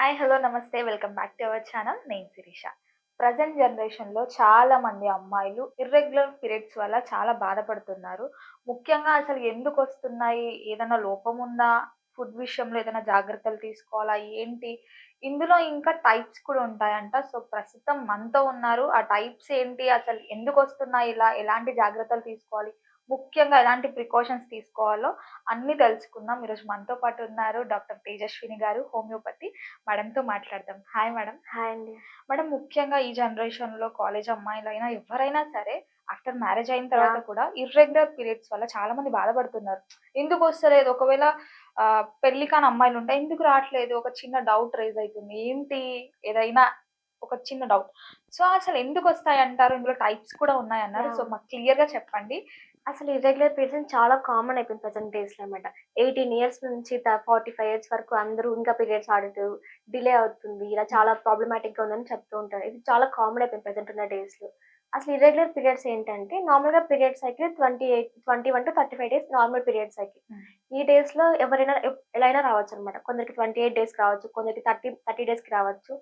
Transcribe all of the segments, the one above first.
Hi! Hello! నమస్తే. Welcome back to our channel. నేను Sirisha. Present జనరేషన్‌లో చాలా మంది అమ్మాయిలు ఇర్రెగ్యులర్ పీరియడ్స్ వల్ల చాలా బాధపడుతున్నారు. ముఖ్యంగా అసలు ఎందుకొస్తున్నాయి? ఏదైనా లోపం ఉందా? ఫుడ్ విషయంలో ఏదైనా జాగ్రత్తలు తీసుకోవాలా? ఏంటి? ఇందులో ఇంకా టైప్స్ కూడా ఉంటాయంట. సో, ప్రస్తుతం మనతో ఉన్నారు. ఆ టైప్స్ ఏంటి? అసలు ఎందుకొస్తున్నాయి ఇలా? ఎలాంటి జాగ్రత్తలు తీసుకోవాలి? ముఖ్యంగా ఎలాంటి ప్రికాషన్స్ తీసుకోవాలో అన్నీ తెలుసుకుందాం. ఈరోజు మనతో పాటు ఉన్నారు డాక్టర్ తేజస్విని గారు, హోమియోపతి. మేడంతో మాట్లాడదాం. Hi madam. హాయ్ అండి. మేడం ముఖ్యంగా ఈ జనరేషన్‌లో కాలేజ్ అమ్మాయిలైనా ఎవ్వరైనా సరే ఆఫ్టర్ మ్యారేజ్ అయిన తర్వాత యాహ్! కూడా ఇర్రెగ్యులర్ పీరియడ్స్ వల్ల చాలా మంది బాధపడుతున్నారు. ఎందుకొస్తలేదు? ఒకవేళ పెళ్లి కాని అమ్మాయిలుంటే ఎందుకు రాట్లేదు? ఒక చిన్న డౌట్ రైజ్ అయితుంది. ఏంటి? ఏదైనా ఒక చిన్న డౌట్. సో, అసలు ఎందుకొస్తాయంటారు? ఇందులో టైప్స్ కూడా ఉన్నాయన్నారు. So, yeah! మాకు క్లియర్‌గా చెప్పండి. అసలు ఇర్రెగ్యులర్ పీరియడ్స్ చాలా కామన్ అయిపోయింది ప్రెజెంట్ డేస్‌లో అన్నమాట. 18 ఇయర్స్ నుంచి 45 ఇయర్స్ వరకు అందరూ ఇంకా పీరియడ్స్ ఆడట్లేదు. డిలే అవుతుంది. ఇలా హ్మ్. చాలా ప్రాబ్లమాటిక్‌గా ఉందని చెప్తూ ఉంటారు. ఇది చాలా కామన్ అయిపోయింది ప్రెజెంట్ ఉన్న డేస్‌లో. అసలు ఇర్రెగ్యులర్ పీరియడ్స్ ఏంటంటే నార్మల్‌గా period cycle 21-35 days normal period cycle. హ్మ్. ఈ డేస్‌లో ఎవరైనా ఎలా అయినా రావచ్చన్నమాట. కొందరికి 28 డేస్‌కి రావచ్చు. కొందరికి 30 డేస్‌కి రావచ్చు.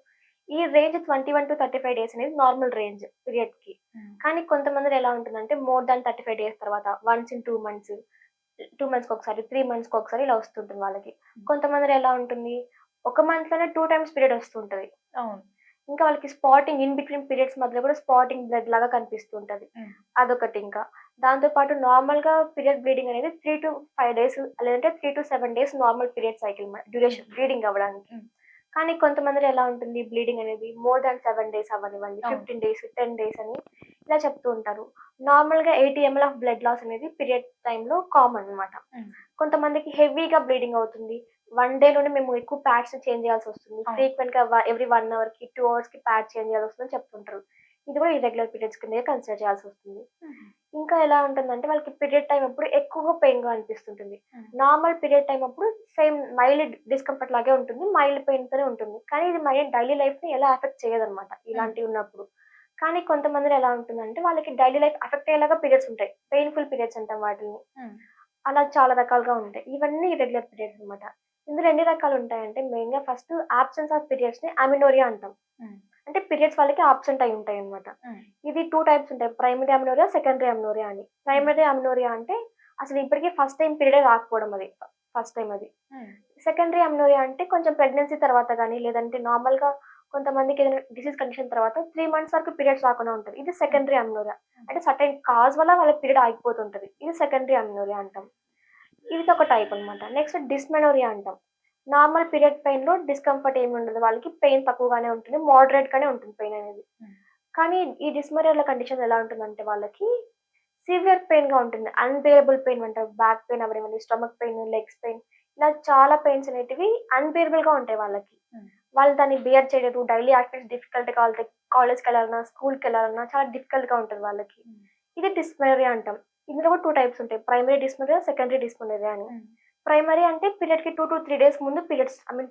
ఈ రేంజ్ 21-35 డేస్ అనేది నార్మల్ రేంజ్ పీరియడ్‌కి. హ్మ్. కానీ కొంతమందిలో ఎలా ఉంటుందంటే మోర్ దాన్ 35 డేస్ తర్వాత వన్స్ ఇన్ 2 మంత్స్, 2 మంత్స్‌కొకసారి, 3 మంత్స్‌కొకసారి ఇలా వస్తుంటుంది వాళ్ళకి. హ్మ్. కొంతమందిలో ఎలా ఉంటుంది, ఒక మంత్‌లోనే 2 టైమ్స్ పీరియడ్ వస్తుంటది. అవును. ఇంకా వాళ్ళకి స్పాటింగ్ ఇన్ బిట్వీన్ పీరియడ్స్ మధ్యలో కూడా స్పాటింగ్ బ్లడ్ లాగా కనిపిస్తూ ఉంటది. హ్మ్. అదొకటి ఇంకా. దాంతో పాటు నార్మల్‌గా పీరియడ్ బ్లీడింగ్ అనేది 3-5 డేస్ లేదంటే 3-7 డేస్ నార్మల్ పీరియడ్ సైకిల్ హ్మ్. డ్యూరేషన్ బ్లీడింగ్ అవ్వడానికి. హ్మ్. కానీ కొంతమందిలో ఎలా ఉంటుంది బ్లీడింగ్ అనేది మోర్ దాన్ 7 డేస్ అవ్వనివ్వండి, అవును. 15 డేస్, 10 డేస్ అని ఇలా చెప్తూ ఉంటారు. నార్మల్‌గా 80 ఎంఎల్ ఆఫ్ బ్లడ్ లాస్ అనేది పీరియడ్ టైమ్‌లో కామన్ అన్నమాట. హ్మ్. కొంతమందికి హెవీగా బ్లీడింగ్ అవుతుంది. 1 డేలోనే మేము ఎక్కువ ప్యాడ్స్ చేంజ్ చేయాల్సొస్తుంది. అవును. ఫ్రీక్వెంట్‌గా ఎవ్రీ 1 అవర్‌కి, 2 అవర్స్‌కి ప్యాడ్ చేంజ్ చేయాల్సొస్తుందని చెప్తుంటారు. ఇది కూడా ఇర్రెగ్యులర్ పీరియడ్స్ కిందే కన్సిడర్ చేయాల్సొస్తుంది. హుహు. ఇంకా ఎలా ఉంటుందంటే వాళ్ళకి పీరియడ్ టైమ్ అప్పుడు ఎక్కువగా పెయిన్‌గా అనిపిస్తుంటుంది. హ్మ్. నార్మల్ పీరియడ్ టైమ్ అప్పుడు సేమ్ మైల్డ్ డిస్కంఫర్ట్ లాగే ఉంటుంది. మైల్డ్ పెయిన్‌తోనే ఉంటుంది. కానీ ఇది డైలీ లైఫ్‌ని ఎలా ఎఫెక్ట్ చేయదనమాట హ్మ్. ఇలాంటివి ఉన్నప్పుడు. కానీ కొంతమందిలో ఎలా ఉంటుందంటే వాళ్ళకి డైలీ లైఫ్ ఎఫెక్ట్ అయ్యేలాగా పీరియడ్స్ ఉంటాయి. పెయిన్‌ఫుల్ పీరియడ్స్ అంటాం వాటిల్ని. హ్మ్. అలా చాలా రకాలుగా ఉంటాయి. ఇవన్నీ ఇర్రెగ్యులర్ పీరియడ్స్ అన్నమాట. ఇందులో ఎన్ని రకాలుంటాయంటే మెయిన్‌గా ఫస్ట్ యాబ్సెన్స్ ఆఫ్ పీరియడ్స్‌ని అమెనోరియా అంటాం. హ్మ్. అంటే పీరియడ్స్ వాళ్ళకి అబ్సెంట్ అయి ఉంటాయన్నమాట. హ్మ్. ఇది 2 టైప్స్ ఉంటాయి. ప్రైమరీ అమెనోరియా, సెకండరీ అమెనోరియా అని. హ్మ్. ప్రైమరీ అమెనోరియా అంటే అసలు ఇప్పటికి ఫస్ట్ టైమ్ పీరియడే రాకపోవడం అది. ఫస్ట్ టైమ్ అది. హ్మ్. సెకండరీ అమెనోరియా అంటే కొంచెం ప్రెగ్నెన్సీ తర్వాత గాని, లేదంటే నార్మల్‌గా కొంతమందికి ఏదైనా డిసీజ్ కండిషన్ తర్వాత 3 మంత్స్ వరకు పీరియడ్స్ రాకుండా ఉంటది. ఇది హ్మ్. Secondary amenorrhoea. హ్మ్. అంటే సర్టెన్ కాజ్ వల్ల వాళ్ళకి పీరియడ్ ఆగిపోతుంటది. ఇది సెకండరీ అమెనోరియా అంటాం. ఇదొక టైప్ అన్నమాట. నెక్స్ట్ డిస్మెనోరియా అంటాం. నార్మల్ పీరియడ్ పెయిన్‌లో డిస్కంఫర్ట్ ఏమి ఉండదు. వాళ్ళకి పెయిన్ తక్కువగానే ఉంటుంది. మోడరేట్‌గానే ఉంటుంది పెయిన్ అనేది. హ్మ్. కానీ ఈ డిస్మెనోరియా కండిషన్ ఎలా ఉంటుందంటే వాళ్ళకి సివియర్ పెయిన్‌గా ఉంటుంది. అన్‌బేరబుల్ పెయిన్ అంటారు. బ్యాక్ పెయిన్ అవ్వనివ్వండి, స్టమక్ పెయిన్, లెగ్స్ పెయిన్ ఇలా చాలా పెయిన్స్ అనేటివి అన్‌బేరబుల్‌గా ఉంటాయి వాళ్ళకి. హ్మ్. వాళ్ళు దాన్ని బేర్ చేయలేరు. డైలీ యాక్టివిటీస్ డిఫికల్ట్‌గా వాళ్ళకి కాలేజ్‌కెళ్ళాలన్నా, స్కూల్‌కెళ్ళాలన్నా చాలా డిఫికల్ట్‌గా ఉంటది వాళ్ళకి. హ్మ్. ఇది డిస్మెనోరియా అంటాం. ఇందులో కూడా 2 టైప్స్ ఉంటాయి. ప్రైమరీ డిస్మెనోరియా, సెకండరీ డిస్మెనోరియా అని. హ్మ్. ప్రైమరీ అంటే పీరియడ్‌కి 2-3 డేస్ ముందు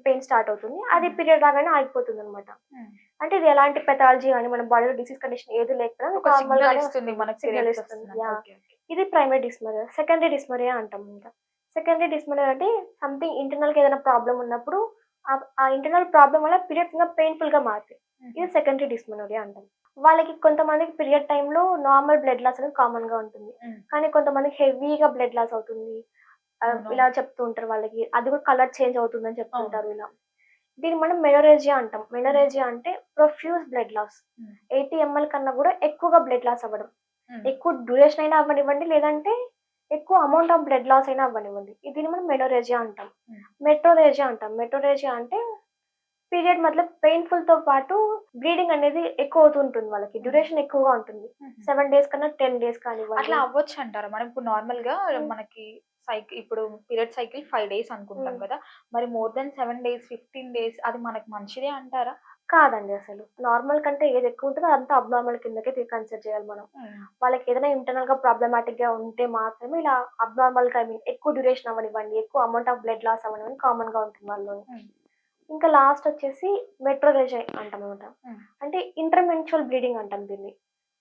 పెయిన్ స్టార్ట్ అవుతుంది. అది హ్మ్. పీరియడ్ రాగానే ఆగిపోతుందనమాట. హ్మ్. అంటే ఇది ఎలాంటి పెథాలజీ గాని మన బాడీలో డిసీజ్ కండిషన్ ఏది లేకపోయినా ఒక సిగ్నల్ నార్మల్‌గానే ఇస్తుంది వస్తుంది. మనకు సిగ్నల్ పీరియడ్స్ ఇస్తుంది. వస్తుందని. యాహ్! ఓకే. ఓకే. ఇది ప్రైమరీ డిస్మెనోరియా. సెకండరీ డిస్మెనోరియా అంటాం ఇంకా. సెకండరీ డిస్మెనోరియా అంటే సంథింగ్ ఇంటర్నల్‌గా ఏదైనా ప్రాబ్లమ్ ఉన్నప్పుడు ఆ ఇంటర్నల్ ప్రాబ్లమ్ వల్ల పీరియడ్స్ ఇంకా పెయిన్‌ఫుల్‌గా మారుతాయి. హుహు. ఇది సెకండరీ డిస్మెనోరియా అంటాం. వాళ్ళకి కొంతమందికి పీరియడ్ టైమ్‌లో నార్మల్ బ్లడ్ లాస్ అనేది కామన్‌గా ఉంటుంది. హ్మ్. కానీ కొంతమందికి హెవీగా బ్లడ్ లాస్ అవుతుంది. ఇలా అవునవును. చెప్తూ ఉంటారు వాళ్ళకి. అది కూడా కలర్ చేంజ్ అవుతుందని అవును. చెప్తుంటారు ఇలా. దీన్ని మనం మెనోరేజియా అంటాం. హ్మ్. మెనోరేజియా అంటే ప్రొఫ్యూజ్ బ్లడ్ లాస్. హ్మ్. 80 ఎంఎల్ కన్నా గూడా ఎక్కువగా బ్లడ్ లాస్ అవ్వడం. హ్మ్. ఎక్కువ డ్యూరేషన్ అయినా అవ్వనివ్వండి, లేదంటే ఎక్కువ అమౌంట్ ఆఫ్ బ్లడ్ లాస్ అయినా అవ్వనివ్వండి. దీన్ని మనం మెనోరేజియా అంటాం. హ్మ్. మెట్రోరేజియా అంటాం. మెట్రోరేజియా అంటే పీరియడ్ మతలబ్ పెయిన్‌ఫుల్‌తో పాటు బ్లీడింగ్ అనేది ఎక్కువ అవుతూ ఉంటుంది వాళ్ళకి. హ్మ్. డ్యూరేషన్ ఎక్కువగా ఉంటుంది. హుహు. 7 డేస్ కన్నా 10 డేస్ అట్లా కానివ్వండి. అవ్వొచ్చంటారా? మనం ఇప్పుడు నార్మల్‌గా హ్మ్. మనకి ఇప్పుడు పీరియడ్ సైకిల్ 5 డేస్ అనుకుంటాం హ్మ్. గదా! మరి మోర్ థాన్ 7 డేస్, 15 డేస్ అది మనకు మంచిదే అంటారా? కాదండి అసలు. నార్మల్ కంటే ఏది ఎక్కువుంటదో అదంతా అబ్నార్మల్ కిందకే కన్సిడర్ చేయాలి మనం. హ్మ్. వాళ్ళకేదైనా ఇంటర్నల్‌గా ప్రాబ్లమాటిక్‌గా ఉంటే మాత్రమే ఇలా అబ్నార్మల్‌గా ఎక్కువ డ్యూరేషన్ అవ్వనివ్వండి, ఎక్కువ అమౌంట్ ఆఫ్ బ్లడ్ లాస్ అవ్వనివ్వండి కామన్‌గా ఉంటుంది వాళ్ళలోని. హ్మ్. ఇంకా లాస్ట్ వచ్చేసి మెట్రోరేజియా అంటామనమాట. హ్మ్. అంటే ఇంటర్‌మెన్స్ట్రువల్ బ్లీడింగ్ అంటాం దీన్ని.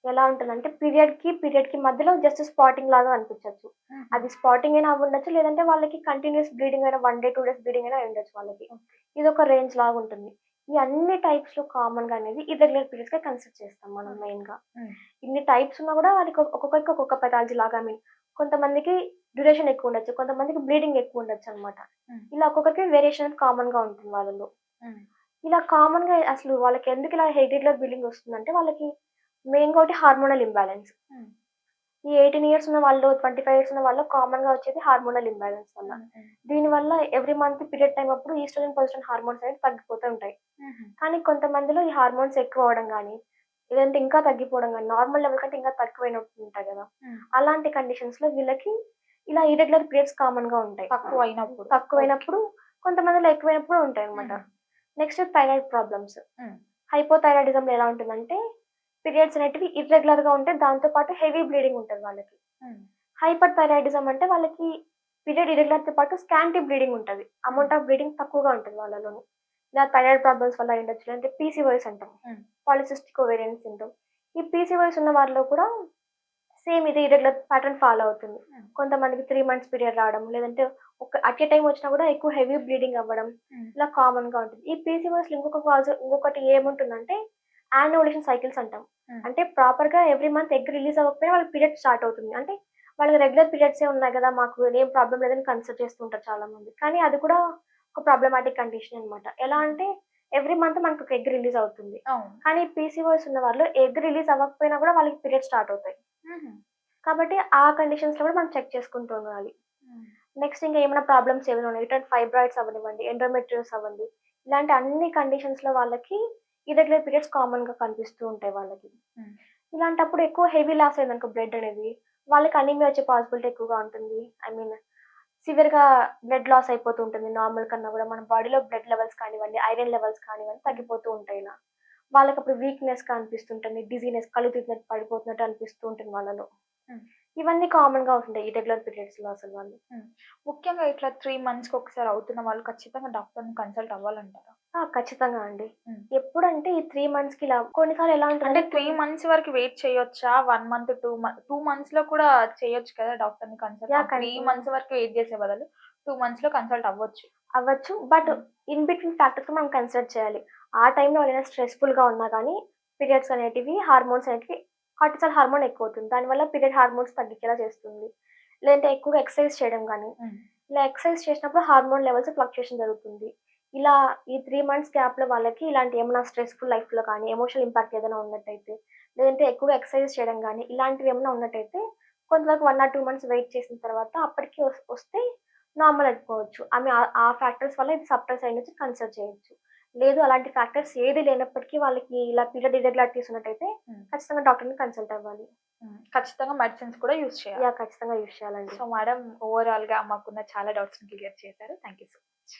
ఎలా ఉంటుందంటే పీరియడ్‌కి మధ్యలో జస్ట్ స్పాటింగ్ లాగా అనిపించొచ్చు. హుహు. అది స్పాటింగ్ అయినా అవ్వుండొచ్చు. లేదంటే వాళ్ళకి కంటిన్యూయస్ బ్లీడింగ్ అయినా 1 డే, 2 డేస్ బ్లీడింగ్ అయినా అయ్యుండొచ్చు వాళ్ళకి. ఓకే. ఇది ఒక రేంజ్ లాగా ఉంటుంది. ఈ అన్ని టైప్స్‌లో కామన్‌గా అనేది ఇర్రెగ్యులర్ పీరియడ్స్‌గా కన్సిడర్ చేస్తాం మనం మెయిన్‌గా. హ్మ్. ఇన్ని టైప్స్ ఉన్నా కూడా వాళ్ళకి ఒక్కొక్కరికి ఒక్కొక్క పెథాలజీ లాగా కొంతమందికి డ్యూరేషన్ ఎక్కువ ఉండొచ్చు. కొంతమందికి బ్లీడింగ్ ఎక్కువ ఉండొచ్చనమాట. హ్మ్. ఇలా ఒక్కొక్కరికి వేరియేషన్ అనేది కామన్‌గా ఉంటుంది వాళ్ళలో. హ్మ్. ఇలా కామన్‌గా అసలు వాళ్ళకి ఎందుకు ఇలా ఇర్రెగ్యులర్ బ్లీడింగ్ వస్తుందంటే వాళ్ళకి మెయిన్‌గా ఒకటి హార్మోనల్ ఇంబాలెన్స్. హ్మ్. ఈ 18 ఇయర్స్ ఉన్న వాళ్ళు, 25 ఇయర్స్ ఉన్న వాళ్ళు కామన్‌గా వచ్చేది హార్మోనల్ ఇంబాలెన్స్ వల్ల. హ్మ్. హ్మ్. దీనివల్ల ఎవ్రీ మంత్ పీరియడ్ టైమ్ అప్పుడు ఈస్ట్రోజన్, ప్రొజెస్టెరాన్ హార్మోన్స్ అనేవి తగ్గిపోతూ ఉంటాయి. హుహు. కానీ కొంతమందిలో ఈ హార్మోన్స్ ఎక్కువ అవ్వడం గానీ, లేదంటే ఇంకా తగ్గిపోవడం గానీ, నార్మల్ లెవెల్ కంటే ఇంకా తక్కువైనప్పుడు ఉంటాయి గదా! హ్మ్. అలాంటి కండిషన్స్‌లో వీళ్ళకి ఇలా ఇర్రెగ్యులర్ పీరియడ్స్ కామన్‌గా ఉంటాయి. తక్కువైనప్పుడు. తక్కువైనప్పుడు కొంతమందిలో ఎక్కువైనప్పుడు ఉంటాయన్నమాట. హ్మ్. Next thyroid problems. హ్మ్. హైపోథైరాయిడిజంలో ఎలా ఉంటుందంటే, పీరియడ్స్ అనేటివి ఇర్రెగ్యులర్‌గా ఉంటే దాంతో పాటు హెవీ బ్లీడింగ్ ఉంటది వాళ్ళకి. హ్మ్. హైపర్ థైరాయిడిజం అంటే వాళ్ళకి పీరియడ్ ఇర్రెగ్యులర్‌తో పాటు స్కాంటీ బ్లీడింగ్ ఉంటది. హ్మ్. అమౌంట్ ఆఫ్ బ్లీడింగ్ తక్కువగా ఉంటది వాళ్ళలోని. ఇలా థైరాయిడ్ ప్రాబ్లమ్స్ వల్ల అయ్యుండొచ్చు. లేదంటే పీసీఓఎస్ అంటాం. హ్మ్. Polycystic ovarian syndrome. ఈ పీసీఓఎస్ ఉన్న వారిలో కూడా సేమ్ ఇది ఇర్రెగ్యులర్ ప్యాటర్న్ ఫాలో అవుతుంది. హ్మ్. కొంతమందికి 3 మంత్స్ పీరియడ్ రావడం, లేదంటే అట్ ఏ టైమ్ వచ్చినా కూడా ఎక్కువ హెవీ బ్లీడింగ్ అవ్వడం, హ్మ్. ఇలా కామన్‌గా ఉంటుంది. ఈ పీసీఓఎస్‌లో ఇంకొకటి ఏముంటుందంటే యాన్యులేషన్ సైకిల్స్ అంటాం. హ్మ్. అంటే ప్రాపర్‌గా ఎవ్రీ మంత్ ఎగ్ రిలీజ్ అవ్వకపోయినా వాళ్ళకి పీరియడ్ స్టార్ట్ అవుతుంది. అంటే వాళ్ళకి రెగ్యులర్ పీరియడ్సే ఉన్నాయి కదా! మాకు ఏం ప్రాబ్లమ్ లేదని కన్సిడర్ చేస్తూ ఉంటారు చాలామంది. కానీ అది కూడా ఒక ప్రాబ్లమాటిక్ కండిషన్ అనమాట. ఎలా అంటే ఎవ్రీ మంత్ మనకు ఒక ఎగ్ రిలీజ్ అవుతుంది. అవును. కానీ పీసీఓఎస్ ఉన్న వాళ్ళు ఎగ్ రిలీజ్ అవ్వకపోయినా కూడా వాళ్ళకి పీరియడ్ స్టార్ట్ అవుతాయి. హుహు. కాబట్టి ఆ కండిషన్స్‌లో కూడా మనం చెక్ చేసుకుంటూ ఉండాలి. హ్మ్. నెక్స్ట్ ఇంకా ఏమైనా ప్రాబ్లమ్స్ ఏమైనా ఉన్నాయి. ఇటువంటి ఫైబ్రాయిడ్స్ అవ్వనివ్వండి, ఎండోమెట్రియోస్ అవ్వండి. ఇలాంటి అన్ని కండిషన్స్‌లో వాళ్ళకి ఇర్రెగ్యులర్ పీరియడ్స్ కామన్‌గా కనిపిస్తూ ఉంటాయి వాళ్ళకి. హ్మ్. ఇలాంటప్పుడు ఎక్కువ హెవీ లాస్ అయిందనుకో బ్లడ్ అనేది, వాళ్ళకి అనీమియా వచ్చే పాసిబిలిటీ ఎక్కువగా ఉంటుంది. ఐ మీన్ సివియర్‌గా బ్లడ్ లాస్ అయిపోతూ ఉంటుంది. నార్మల్ కన్నా గూడా మన బాడీలో బ్లడ్ లెవెల్స్ కానివ్వండి, ఐరన్ లెవెల్స్ కానివ్వండి తగ్గిపోతూ ఉంటాయి ఇలా. వాళ్ళకప్పుడు వీక్‌నెస్‌గా అనిపిస్తుంటుంది. డిజీనెస్ కళ్ళు తిరిగినట్టు పడిపోతున్నట్టు అనిపిస్తూ ఉంటుంది వాళ్ళలో. హ్మ్. ఇవన్నీ కామన్‌గా ఉంటుంటాయి ఇర్రెగ్యులర్ పీరియడ్స్‌లో అసలు వాళ్ళు. హ్మ్. ముఖ్యంగా ఇట్లా 3 మంత్స్‌కి ఒకసారి అవుతున్న వాళ్ళు ఖచ్చితంగా డాక్టర్‌ని కన్సల్ట్ అవ్వాలంటారా? ఆ! ఖచ్చితంగా అండి. హ్మ్. ఎప్పుడంటే ఈ 3 మంత్స్‌కి ఇలా కొన్నిసార్లు ఎలా అంటే ఉంటుందంటే 3 మంత్స్ వరకు వెయిట్ చేయొచ్చా? 1 మంత్, 2 మంత్స్‌లో కూడా చేయొచ్చు కదా! డాక్టర్‌ని కన్సల్ట్. ఆ యాహ్! 3 మంత్స్ వరకు వెయిట్ చేసే బదులు 2 మంత్స్‌లో కన్సల్ట్ అవ్వచ్చు. అవ్వచ్చు. బట్ హ్మ్. ఇన్ బిట్వీన్ ఫ్యాక్టర్స్ మనం కన్సిడర్ చేయాలి. ఆ టైంలో ఏదైనా స్ట్రెస్‌ఫుల్‌గా ఉన్నా గానీ, పీరియడ్స్ అనేటివి హార్మోన్స్ అనేటివి కార్టిసాల్ హార్మోన్ ఎక్కువవుతుంది. దానివల్ల పీరియడ్ హార్మోన్స్ తగ్గించేలా చేస్తుంది. లేదంటే ఎక్కువగా ఎక్సర్సైజ్ చేయడం గానీ, హ్మ్. ఇలా ఎక్సర్సైజ్ చేసినప్పుడు హార్మోన్ లెవెల్స్ ఫ్లక్చుయేషన్ జరుగుతుంది. ఇలా ఈ 3 మంత్స్ గ్యాప్‌లో వాళ్ళకి ఇలాంటి ఏమన్నా స్ట్రెస్‌ఫుల్ లైఫ్‌లో కానీ, ఎమోషనల్ ఇంపాక్ట్ ఏదైనా ఉన్నట్టయితే, లేదంటే ఎక్కువగా ఎక్సర్సైజ్ చేయడం గానీ, ఇలాంటివి ఏమన్నా ఉన్నట్టయితే, కొంతవరకు 1 ఆర్ 2 మంత్స్ వెయిట్ చేసిన తర్వాత అప్పటికి వస్తే నార్మల్ అనుకోవచ్చు. ఆ ఫ్యాక్టర్స్ వల్ల ఇది సప్రెస్ అయిండొచ్చు కన్సిడర్ చేయొచ్చు. లేదు అలాంటి ఫ్యాక్టర్స్ ఏది లేనప్పటికీ వాళ్ళకి ఇలా పీరియడ్ ఇర్రెగ్యులారిటీస్ ఉన్నట్టయితే హ్మ్. ఖచ్చితంగా డాక్టర్‌ని కన్సల్ట్ అవ్వాలి. హ్మ్. ఖచ్చితంగా మెడిసిన్స్ కూడా యూజ్ చేయాలి. ఖచ్చితంగా యూజ్ చేయాలండి. సో, మేడం ఓవరాల్‌గా మాకున్న చాలా డౌట్స్‌ని క్లియర్ చేశారు. Thank you so much.